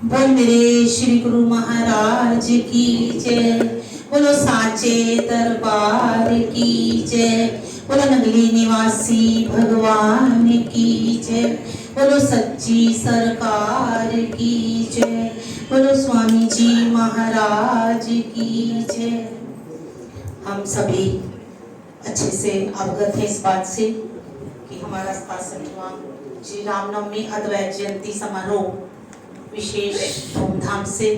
बोल मेरे श्री गुरु महाराज की जय। बोलो साचे दरबार की जय। बोलो नगली निवासी भगवान की जय। बोलो सच्ची सरकार की जय। बोलो स्वामी जी महाराज की जय। हम सभी अच्छे से अवगत हैं इस बात से कि हमारा 67वां श्री रामनवमी अद्वैत जयंती समारोह विशेष धूमधाम से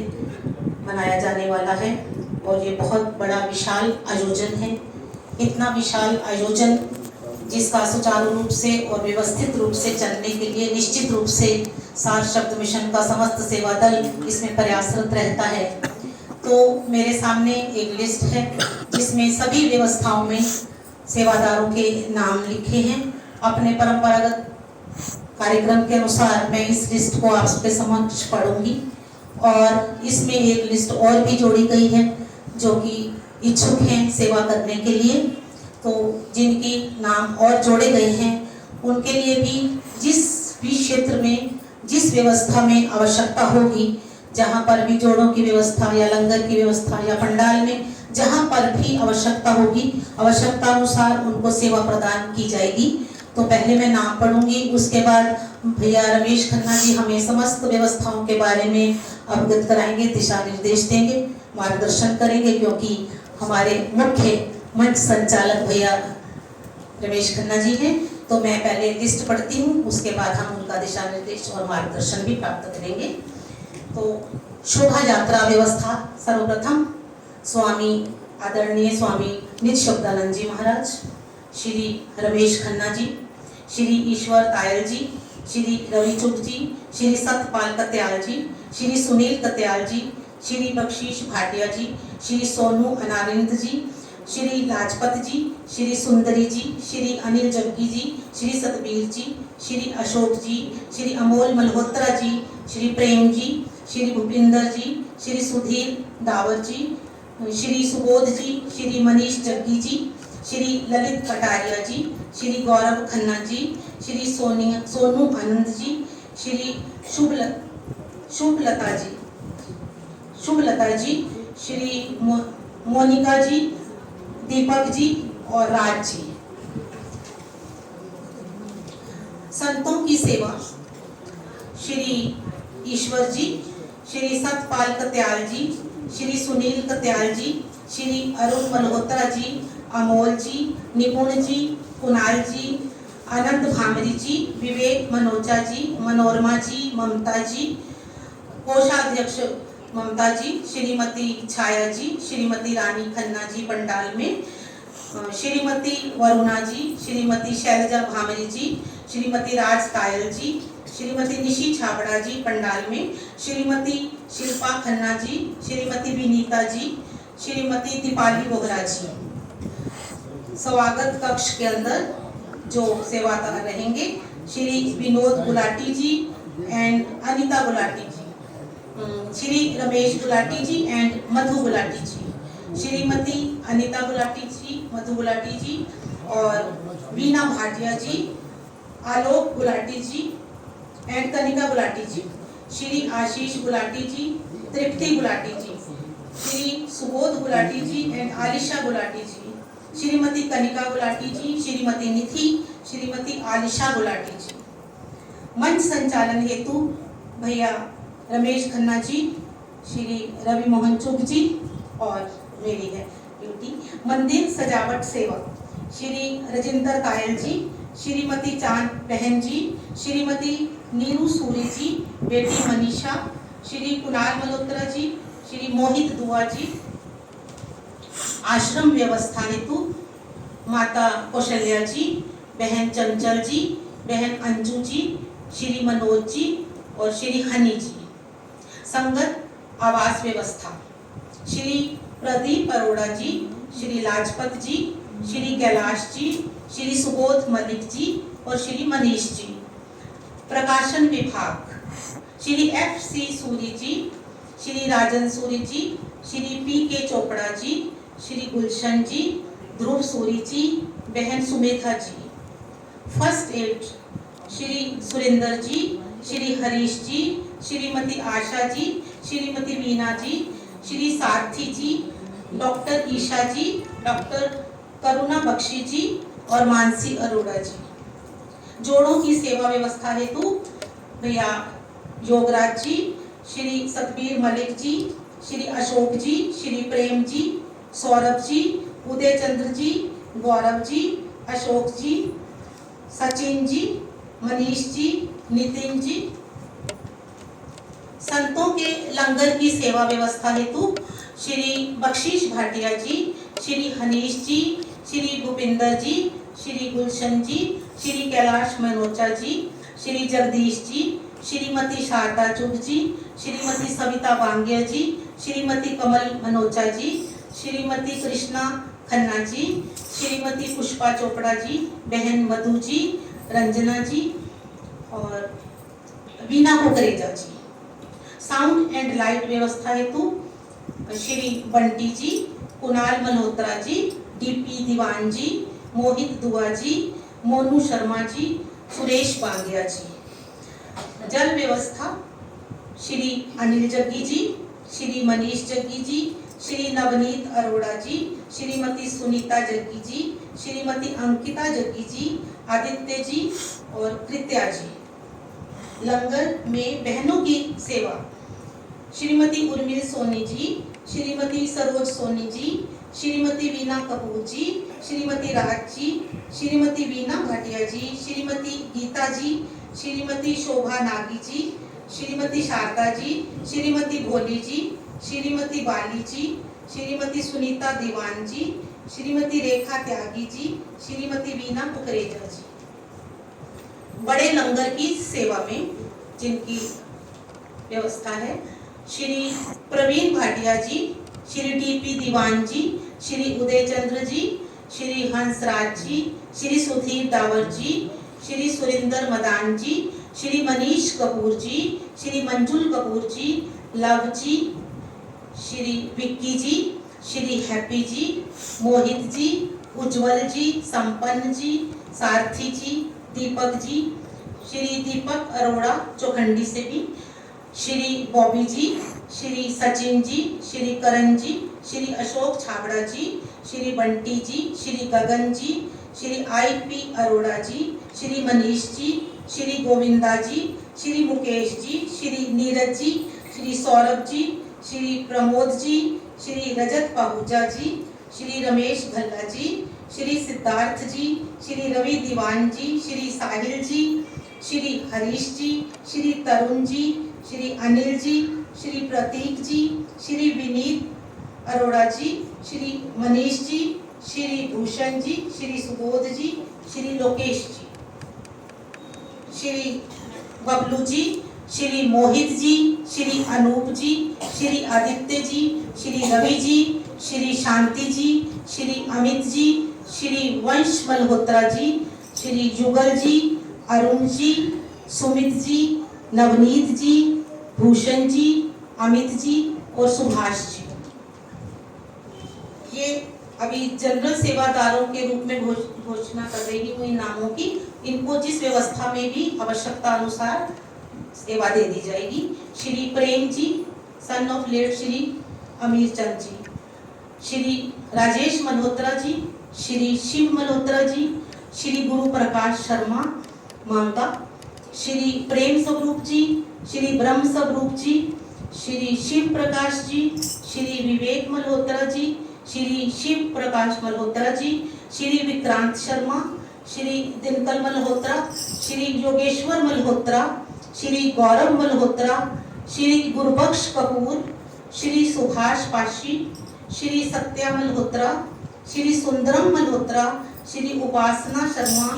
मनाया जाने वाला है और ये बहुत बड़ा विशाल आयोजन है। इतना विशाल आयोजन जिसका सुचारू रूप से और व्यवस्थित रूप से चलने के लिए निश्चित रूप से सार शब्द मिशन का समस्त सेवा दल इसमें प्रयासरत रहता है। तो मेरे सामने एक लिस्ट है जिसमें सभी व्यवस्थाओं में सेवादारों के नाम लिखे हैं। अपने परंपरागत कार्यक्रम के अनुसार मैं इस लिस्ट को आपके समक्ष पढ़ूंगी और इसमें एक लिस्ट और भी जोड़ी गई है जो कि इच्छुक हैं सेवा करने के लिए। तो जिनकी नाम और जोड़े गए हैं उनके लिए भी जिस भी क्षेत्र में जिस व्यवस्था में आवश्यकता होगी, जहाँ पर भी जोड़ों की व्यवस्था या लंगर की व्यवस्था या पंडाल में जहाँ पर भी आवश्यकता होगी, आवश्यकता अनुसार उनको सेवा प्रदान की जाएगी। तो पहले मैं नाम पढ़ूंगी, उसके बाद भैया रमेश खन्ना जी हमें समस्त व्यवस्थाओं के बारे में अवगत कराएंगे, दिशा निर्देश देंगे, मार्गदर्शन करेंगे, क्योंकि हमारे मुख्य मंच संचालक भैया रमेश खन्ना जी हैं। तो मैं पहले लिस्ट पढ़ती हूँ, उसके बाद हम उनका दिशा निर्देश और मार्गदर्शन भी प्राप्त करेंगे। तो शोभा यात्रा व्यवस्था सर्वप्रथम स्वामी आदरणीय स्वामी नित्य शब्दानंद जी महाराज, श्री रमेश खन्ना जी, श्री ईश्वर तायल जी, श्री रवि चुग जी, श्री सतपाल कत्याल जी, श्री सुनील कत्याल जी, श्री बख्शीश भाटिया जी, श्री सोनू अनारिंद जी, श्री लाजपत जी, श्री सुंदरी जी, श्री अनिल जग्गी जी, श्री सतबीर जी, श्री अशोक जी, श्री अमोल मल्होत्रा जी, श्री प्रेम जी, श्री भूपिंदर जी, श्री सुधीर दावर जी, श्री सुबोध जी, श्री मनीष जग्गी जी, श्री ललित कटारिया जी, श्री गौरव खन्ना जी, श्री सोनू आनंद जी, श्री शुभलता जी, श्री मोनिका जी, दीपक जी और राज जी। संतों की सेवा श्री ईश्वर जी, श्री सतपाल कत्याल जी, श्री सुनील कत्याल जी, श्री अरुण मल्होत्रा जी, अमोल जी, निपुण जी, कुणाल जी, आनंद भामरी जी, विवेक मनोजा जी, मनोरमा जी, ममता जी, कोषाध्यक्ष ममता जी, श्रीमती छाया जी, श्रीमती रानी खन्ना जी पंडाल में, श्रीमती वरुणा जी, श्रीमती शैलजा भामरी जी, श्रीमती राज तायल जी, श्रीमती निशी छाबड़ा जी पंडाल में, श्रीमती शिल्पा खन्ना जी, श्रीमती विनीता जी, श्रीमती दीपाली बोहरा जी। स्वागत कक्ष के अंदर जो सेवादार रहेंगे श्री विनोद गुलाटी जी एंड अनिता गुलाटी जी, श्री रमेश गुलाटी जी एंड मधु गुलाटी जी, श्रीमती अनिता गुलाटी जी, मधु गुलाटी जी और वीना भाटिया जी, आलोक गुलाटी जी एंड कनिका गुलाटी जी, श्री आशीष गुलाटी जी, तृप्ति गुलाटी जी, श्री सुबोध गुलाटी जी एंड आलिशा गुलाटी जी, श्रीमती कनिका गुलाटी जी, श्रीमती निधि, श्रीमती आलिशा गुलाटी जी। मंच संचालन हेतु भैया रमेश खन्ना जी, श्री रवि मोहन चुग जी और मेरी है ड्यूटी। मंदिर सजावट सेवा श्री रजिंदर कायल जी, श्रीमती चांद बहन जी, श्रीमती नीरू सूरी जी, बेटी मनीषा, श्री कुणाल मल्होत्रा जी, श्री मोहित दुआ जी। आश्रम व्यवस्था हेतु माता कौशल्या जी, बहन चंचल जी, बहन अंजू जी, श्री मनोज जी और श्री हनी जी। संगत आवास व्यवस्था श्री प्रदीप अरोड़ा जी, श्री लाजपत जी, श्री कैलाश जी, श्री सुबोध मलिक जी और श्री मनीष जी। प्रकाशन विभाग श्री FC सूरी जी, श्री राजन सूरी जी, श्री PK चोपड़ा जी, श्री गुलशन जी, ध्रुव सूरी जी, बहन सुमेधा जी। फर्स्ट एड श्री सुरेंद्र जी, श्री हरीश जी, श्रीमती आशा जी, श्रीमती वीना जी, श्री सारथी जी, डॉक्टर ईशा जी, डॉक्टर करुणा बख्शी जी और मानसी अरोड़ा जी। जोड़ों की सेवा व्यवस्था हेतु भैया योगराज जी, श्री सतबीर मलिक जी, श्री अशोक जी, श्री प्रेम जी, सौरभ जी, उदय चंद्र जी, गौरव जी, अशोक जी, सचिन जी, मनीष जी, नितिन जी। संतों के लंगर की सेवा व्यवस्था हेतु श्री बख्शीश भाटिया जी, श्री हनीश जी, श्री भूपिंदर जी, श्री गुलशन जी, श्री कैलाश मनोचा जी, श्री जगदीश जी, श्रीमती शारदा चुग जी, श्रीमती सविता बांगिया जी, श्रीमती कमल मनोचा जी, श्रीमती कृष्णा खन्ना जी, श्रीमती पुष्पा चोपड़ा जी, बहन मधु जी, रंजना जी और वीना कुकरेजा जी। साउंड एंड लाइट व्यवस्था हेतु श्री बंटी जी, कुणाल मल्होत्रा जी, डीपी दीवान जी, मोहित दुआ जी, मोनू शर्मा जी, सुरेश बांगिया जी। जल व्यवस्था श्री अनिल जग्गी जी, श्री मनीष जग्गी जी, श्री नवनीत अरोड़ा जी, श्रीमती सुनीता जग्गी जी, श्रीमती अंकिता जग्गी जी, आदित्य जी और कृत्या जी। लंगर में बहनों की सेवा श्रीमती उर्मिल सोनी जी, श्रीमती सरोज सोनी जी, श्रीमती वीना कपूर जी, श्रीमती राज जी, श्रीमती वीना भाटिया जी, श्रीमती गीता जी, श्रीमती शोभा नागी जी, श्रीमती शारदा जी, श्रीमती भोली जी, श्रीमती बाली जी, श्रीमती सुनीता दीवान जी, श्रीमती रेखा त्यागी जी, श्रीमती वीना कुकरेजा जी। बड़े लंगर की सेवा में जिनकी व्यवस्था है श्री प्रवीण भाटिया जी, श्री डीपी दीवान जी, श्री उदय चंद्र जी, श्री हंसराज जी, श्री सुधीर डावर जी, श्री सुरेंद्र मदान जी, श्री मनीष कपूर जी, श्री मंजुल कपूर जी, लव जी, श्री विक्की जी, श्री हैप्पी जी, मोहित जी, उज्जवल जी, संपन्न जी, सारथी जी, दीपक जी, श्री दीपक अरोड़ा चौखंडी से भी, श्री बॉबी जी, श्री सचिन जी, श्री करण जी, श्री अशोक छाबड़ा जी, श्री बंटी जी, श्री गगन जी, श्री आईपी अरोड़ा जी, श्री मनीष जी, श्री गोविंदा जी, श्री मुकेश जी, श्री नीरज जी, श्री सौरभ जी, श्री प्रमोद जी, श्री रजत पाहुजा जी, श्री रमेश भल्ला जी, श्री सिद्धार्थ जी, श्री रवि दीवान जी, श्री साहिल जी, श्री हरीश जी, श्री तरुण जी, श्री अनिल जी, श्री प्रतीक जी, श्री विनीत अरोड़ा जी, श्री मनीष जी, श्री भूषण जी, श्री सुबोध जी, श्री लोकेश जी, श्री बबलू जी, श्री मोहित जी, श्री अनूप जी, श्री आदित्य जी, श्री रवि जी, श्री शांति जी, श्री अमित जी, श्री वंश मल्होत्रा जी, श्री जुगल जी, अरुण जी, सुमित जी, नवनीत जी, भूषण जी, अमित जी और सुभाष जी। ये अभी जनरल सेवादारों के रूप में घोषणा कर रही हूँ इन नामों की। इनको जिस व्यवस्था में भी आवश्यकता अनुसार सेवा दे दी जाएगी। Shri Prem ji, son of late Shri अमीर चंद जी, श्री राजेश मल्होत्रा जी, श्री शिव मल्होत्रा जी, श्री गुरु प्रकाश शर्मा मांगा, श्री प्रेम स्वरूप जी, श्री ब्रह्म स्वरूप जी, श्री शिव प्रकाश जी, श्री विवेक मल्होत्रा जी, श्री शिव प्रकाश मल्होत्रा जी, श्री विक्रांत शर्मा, श्री दिनकर मल्होत्रा, श्री योगेश्वर मल्होत्रा, श्री गौरव मल्होत्रा, श्री गुरबख्श कपूर, श्री सुभाष पाशी, श्री सत्या मल्होत्रा, श्री सुंदरम मल्होत्रा, श्री उपासना शर्मा,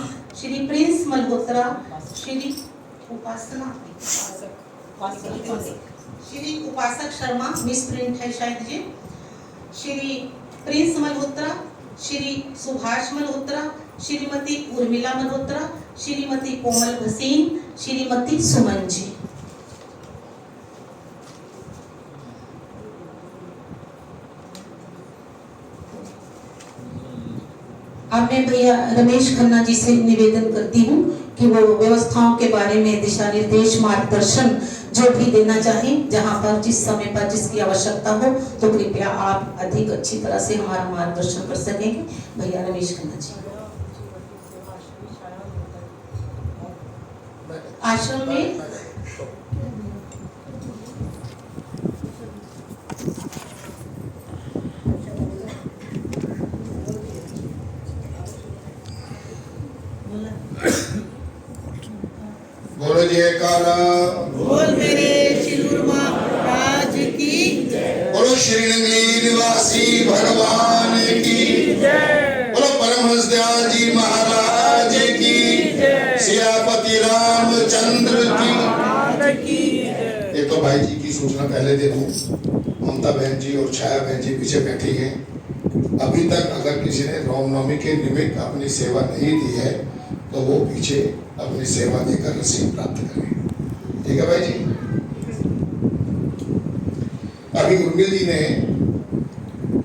श्री प्रिंस मल्होत्रा, श्री उपासना श्री उपासक शर्मा, मिस प्रिंट है शायद ये, श्री प्रिंस मल्होत्रा, श्री सुभाष मल्होत्रा, श्रीमती उर्मिला मल्होत्रा, श्रीमती कोमल भसीन, श्रीमती सुमन जी। अब मैं भैया रमेश खन्ना जी से निवेदन करती हूँ कि वो व्यवस्थाओं के बारे में दिशा निर्देश, मार्गदर्शन जो भी देना चाहें, जहां पर जिस समय पर जिसकी आवश्यकता हो, तो कृपया आप अधिक अच्छी तरह से हमारा मार्गदर्शन कर सकेंगे। भैया रमेश खन्ना जी। आश्रम में बोलो जयकारा, बोल मेरे चिलूर महाराज की जय, बोलो श्री नंगली निवासी भगवान की जय, बोलो परमहंस दयाल जी महाराज की जय, सियापति रामचंद्र की जय। एक तो भाई जी की सूचना पहले दे दूं, ममता बहन जी और छाया बहन जी पीछे बैठी हैं। अभी तक अगर किसी ने रामनवमी के निमित्त अपनी सेवा नहीं दी है तो वो पीछे अपनी सेवा देकर रसीद प्राप्त करें। ठीक है भाई जी। अभी उर्मिल जी ने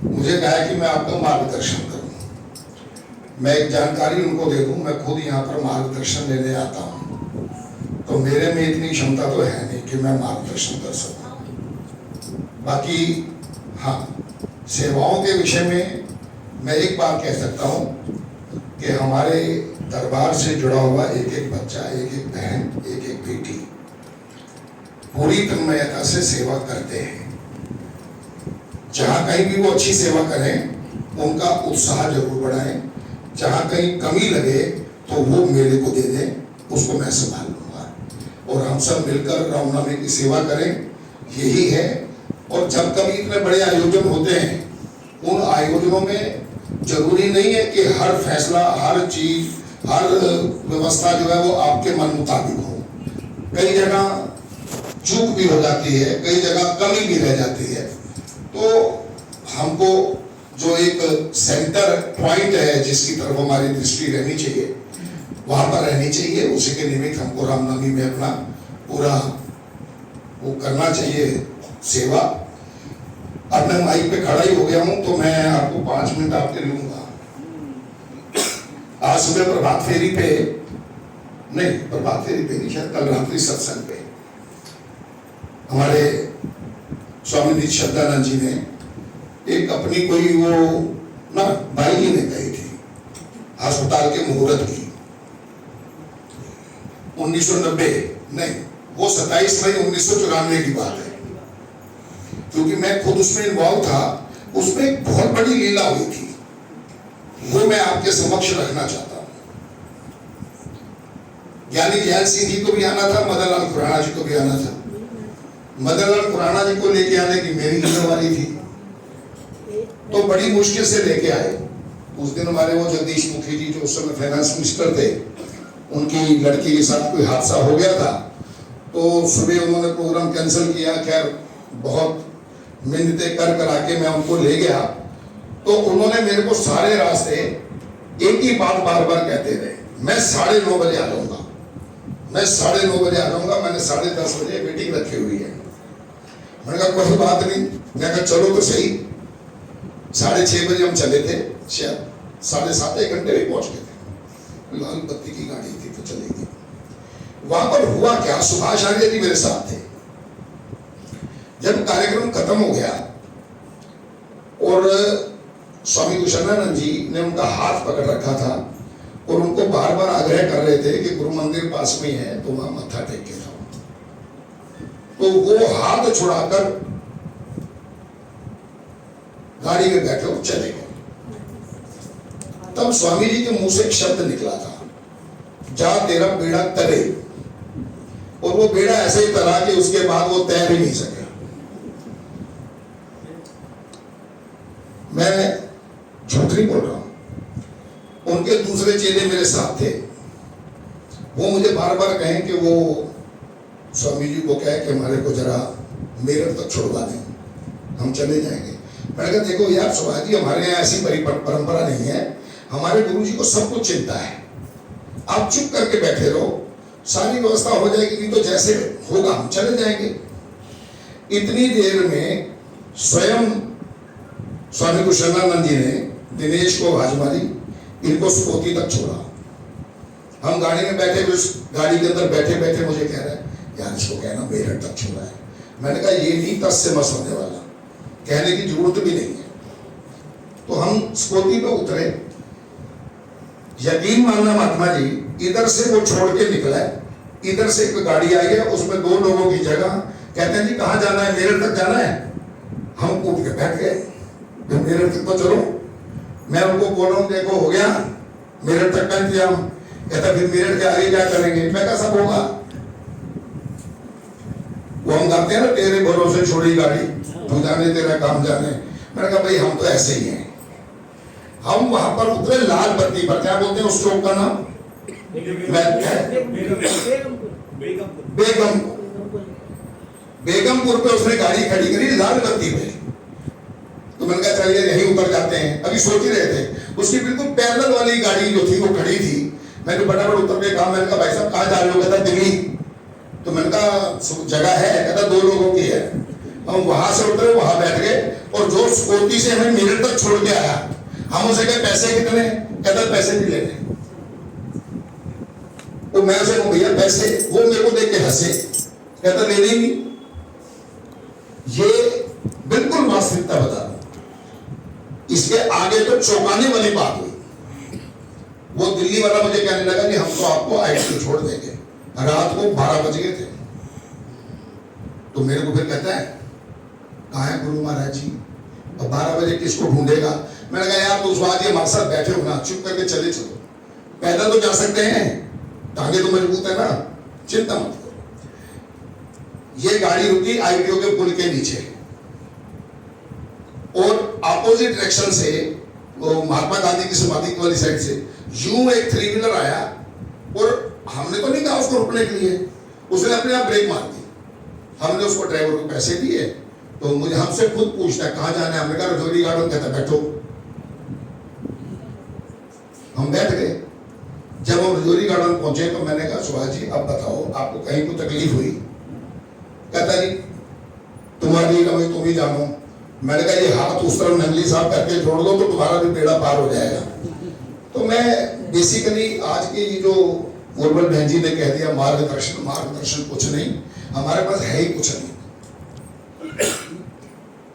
मुझे कहा कि मैं आपका मार्गदर्शन करूं, मैं एक जानकारी उनको दे दूं। मैं खुद यहाँ पर मार्गदर्शन लेने आता हूँ, तो मेरे में इतनी क्षमता तो है नहीं कि मैं मार्गदर्शन कर सकूं। बाकी हाँ, सेवाओं के विषय में मैं एक बात कह सकता हूँ कि हमारे दरबार से जुड़ा हुआ एक एक बच्चा, एक एक बहन, एक एक बेटी पूरी तन्मयता से सेवा करते हैं। जहाँ कहीं भी वो अच्छी सेवा करें, उनका उत्साह जरूर बढ़ाएं। जहाँ कहीं कमी लगे तो वो मेरे को दे दें, उसको मैं संभाल लूंगा और हम सब मिलकर रामनवमी की सेवा करें, यही है। और जब कभी इतने बड़े आयोजन होते हैं, उन आयोजनों में जरूरी नहीं है कि हर फैसला, हर चीज, हर व्यवस्था जो है वो आपके मन मुताबिक हो। कई जगह चूक भी हो जाती है, कई जगह कमी भी रह जाती है। तो हमको जो एक सेंटर पॉइंट है जिसकी तरफ हमारी दृष्टि रहनी चाहिए, वहां पर रहनी चाहिए। उसी के निमित्त हमको रामनवमी में अपना पूरा वो करना चाहिए सेवा। अब मैं माइक पे खड़ा ही हो गया हूं, तो मैं आपको 5 मिनट आपके लूंगा। आज सुबह प्रभात फेरी पे नहीं, प्रभात फेरी पे नहीं, शायद कल रात्रि सत्संग पे हमारे स्वामी नित्य श्रद्धानंद जी ने एक अपनी कोई वो ना भाई जी ने कही थी अस्पताल के मुहूर्त की 1990 नहीं, वो 27 मई 1994 की बात है, क्योंकि मैं खुद उसमें इन्वॉल्व था। उसमें एक बहुत बड़ी लीला हुई थी, वो मैं आपके समक्ष रखना चाहता हूं। ज्ञानी जैन सिंह जी को भी आना था, मदन लाल खुराना जी को भी आना था। मदन लाल खुराना जी को लेके आने की मेरी जिम्मेवारी थी, तो बड़ी मुश्किल से लेके आए। उस दिन हमारे वो जगदीश मुखी जी जो उस समय फाइनेंस मिनिस्टर थे, उनकी लड़की के साथ कोई हादसा हो गया था, तो सुबह उन्होंने प्रोग्राम कैंसिल किया। खैर बहुत मिन्नतें कर करा के मैं उनको ले गया, तो उन्होंने मेरे को सारे रास्ते एक ही बात बार बार कहते रहे, मैं 9:30 बजे आ जाऊंगा, मैं 9:30 बजे आ जाऊंगा। मैंने 10:30 बजे मीटिंग रखी हुई है। मैंने कहा कोई बात नहीं, मैं कहा चलो तो सही। 6:30 बजे हम चले थे, शायद 7:30 1 घंटे में पहुंच गए थे। लाल बत्ती की गाड़ी थी तो चलेगी। वहां पर हुआ क्या, सुभाष आर्य जी मेरे साथ थे। जब कार्यक्रम खत्म हो गया और स्वामी कुशलानंद जी ने उनका हाथ पकड़ रखा था और उनको बार बार आग्रह कर रहे थे कि गुरु मंदिर पास में है तो वहां मत्था टेक के जाओ, तो वो हाथ छुड़ाकर गाड़ी में बैठे और चले गए। तब स्वामी जी के मुंह से एक शब्द निकला था, जा तेरा बेड़ा तरे। और वो बेड़ा ऐसे ही तरा कि उसके बाद वो तैर ही नहीं सके। मैं झूठ नहीं बोल रहा हूं। उनके दूसरे चेले मेरे साथ थे, वो मुझे बार बार कहें कि वो स्वामी जी को कहे कि हमारे को जरा मेरठ तक छुड़वा दें, हम चले जाएंगे। मैंने कहा देखो यार सुभाष जी, हमारे यहाँ ऐसी परंपरा नहीं है, हमारे गुरु जी को सब कुछ चिंता है, आप चुप करके बैठे रहो, सारी व्यवस्था हो जाएगी, नहीं तो जैसे होगा हम चले जाएंगे। इतनी देर में स्वयं स्वामी कुशलानंद जी ने दिनेश को आवाज मारी, इनको स्फूर्ति तक छोड़ा हम गाड़ी में बैठे, उस गाड़ी के अंदर बैठे बैठे मुझे कह रहा है यार इसको कहना मेरठ तक छोड़ा है। मैंने कहा ये नहीं तस से मस होने वाला, कहने की जरूरत भी नहीं है। तो हम स्कूटी पे उतरे, यकीन मानना महात्मा जी, इधर से वो छोड़ के निकला है, इधर से एक गाड़ी आई है, उसमें 2 लोगों की जगह। कहते हैं जी कहाँ जाना है? मेरठ तक जाना है। हम कूद के बैठ गए, मेरठ तक तो चलो। मैं उनको बोल रहा हूँ देखो हो गया मेरठ तक का इंतजाम। कहता फिर मेरठ के आगे क्या करेंगे? मैं कहा सब होगा। वो हम गाते हैं ना तेरे भरोसे छोड़ी गाड़ी, तू जाने तेरा काम जाने। मैंने कहा भाई हम तो ऐसे ही हैं। हम वहां पर उतरे लाल बत्ती पर, क्या बोलते हैं उस चौक का नाम? बेगमपुर पे उसने गाड़ी खड़ी करी लाल बत्ती पे। तो मैंने कहा चलिए यहीं उतर जाते हैं। अभी सोच ही रहे थे, उसकी बिल्कुल पैरेलल वाली गाड़ी जो थी वो खड़ी थी। मैंने फटाफट उतर के कहा, मैंने कहा भाई साहब कहाँ जा रहे हो? कहता दिल्ली। तो मैंने कहा जगह है? कहता 2 लोगों की है। हम वहां से उतरे, वहां बैठ गए, और जो स्कूटी से हमें मेरठ तक छोड़ के आया, हम उसे कहे पैसे कितने? कहता पैसे नहीं लेने। तो मैं उसे कहूँ भैया पैसे, वो मेरे को देख के हंसे, कहता लेने ही नहीं। ये बिल्कुल वास्तविकता बता रहा हूं। इसके आगे तो चौंकाने वाली बात हुई। वो दिल्ली वाला मुझे कहने लगा कि हम तो आपको आईटी छोड़ देंगे। रात को 12 बज गए थे। तो मेरे को फिर कहता है कहाँ है गुरु महाराज जी? अब 12 बजे किसको ढूंढेगा? मैंने कहा यार तो आज हमारे साथ बैठे हो ना, चुप करके चले चलो। पैदल तो जा सकते हैं, टांगे तो मजबूत है ना, चिंता मत करो। ये गाड़ी रुकी आईटीओ के पुल के नीचे, और अपोजिट डायरेक्शन से वो महात्मा गांधी की समाधि वाली साइड से यूं एक 3 व्हीलर आया, और हमने तो नहीं कहा उसको रुकने के लिए, उसने अपने आप ब्रेक मार दी। हमने उसको ड्राइवर को पैसे दिए, तो मुझे हमसे खुद पूछता है कहाँ जाना है? हमने कहा रजौरी गार्डन। कहता बैठो। हम बैठ गए। जब हम रजौरी गार्डन पहुंचे तो मैंने कहा सुभाष जी अब बताओ आपको कहीं को तकलीफ हुई? कहता जी तुम्हारी कमी तुम ही जानो। मैंने कहा ये हाथ उस तरफ नंगली साहब करके जोड़ दो तो तुम्हारा भी बेड़ा पार हो जाएगा। तो मैं बेसिकली आज की जो उर्वल बहन जी ने कह दिया मार्गदर्शन कुछ नहीं, हमारे पास है ही कुछ नहीं।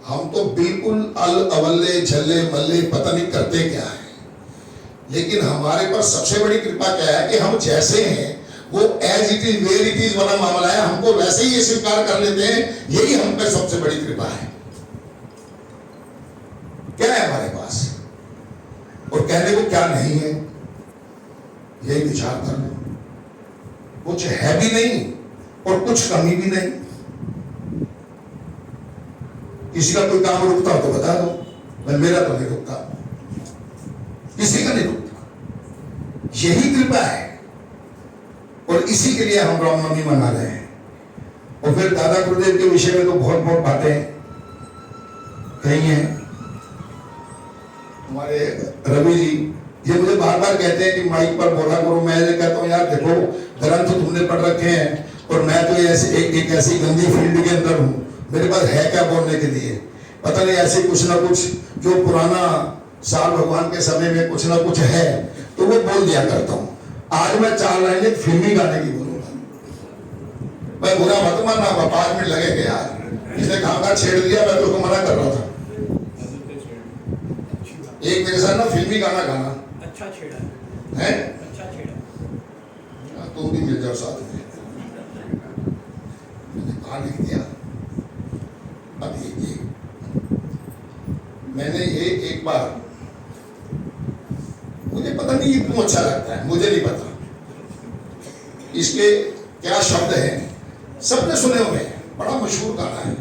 हम तो बिल्कुल अल अवल्ले झल्ले मल्ले पता नहीं करते क्या है, लेकिन हमारे पास सबसे बड़ी कृपा क्या है कि हम जैसे हैं वो as it is where it is वाला मामला है, हमको वैसे ही ये स्वीकार कर लेते हैं। यही हम पे सबसे बड़ी कृपा है। क्या है हमारे पास और कहने को क्या नहीं है, यही विचार कर लो। कुछ है भी नहीं और कुछ कमी भी नहीं। किसी का कोई काम रुकता हो तो बता दो, मैं मेरा तो नहीं रुकता, किसी का नहीं रुकता। यही कृपा है और इसी के लिए हम रामनवमी मना रहे हैं। और फिर दादा गुरुदेव के विषय में तो बहुत बहुत बातें कही हैं। हमारे रवि जी ये मुझे बार बार कहते हैं कि माइक पर बोला करो। मैं कहता हूँ यार देखो ग्रंथ तुमने पढ़ रखे हैं और मैं तो ऐसे एक ऐसी गंदी फील्ड के अंदर हूँ, मेरे पास है क्या बोलने के लिए? पता नहीं ऐसे कुछ ना कुछ जो पुराना साल भगवान के समय में कुछ ना कुछ है तो वो बोल दिया करता हूँ। आज मैं 4 लाइनें फिल्मी गाने की बोलूंगा। मैं बुरा मत मानना, 5 मिनट लगेंगे यार। इसने कहा छेड़ दिया, मैं तो मना कर रहा था। एक मेरे साथ ना फिल्मी गाना गाना अच्छा छेड़ा है, अच्छा छेड़ा। तुम भी मिल जाओ साथ में। मैंने कहा लिख दिया। अब ये मैंने ये एक बार, मुझे पता नहीं ये क्यों अच्छा लगता है, मुझे नहीं पता इसके क्या शब्द हैं, सबने सुने हुए हैं, बड़ा मशहूर गाना है,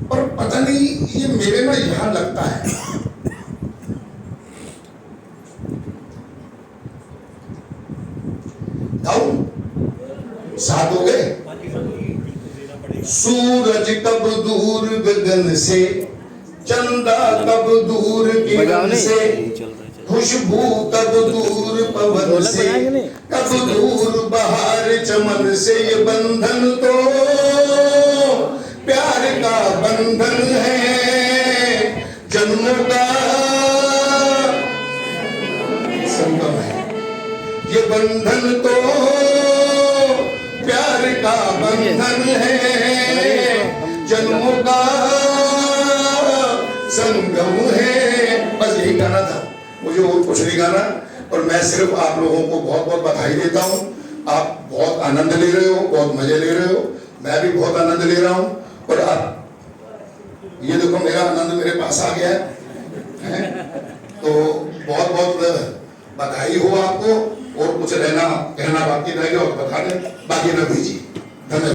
पर पता नहीं ये मेरे में यहां लगता है। साथ हो गए। सूरज कब दूर गगन से, चंदा कब दूर किरण से, खुशबू कब दूर पवन से, कब दूर बहार चमन से। ये बंधन तो प्यार का बंधन है, जन्मों का संगम है। बंधन तो प्यार का बंधन है, जन्मों का संगम है। बस यही गाना था, मुझे और कुछ नहीं गाना। और मैं सिर्फ आप लोगों को बहुत बहुत बधाई देता हूँ। आप बहुत आनंद ले रहे हो, बहुत मजे ले रहे हो, मैं भी बहुत आनंद ले रहा हूँ। और आप ये देखो मेरा आनंद मेरे पास आ गया है। तो बहुत बहुत बधाई हो आपको। और कुछ रहना कहना बाकी रह गया और बता दें, बाकी रवि जी।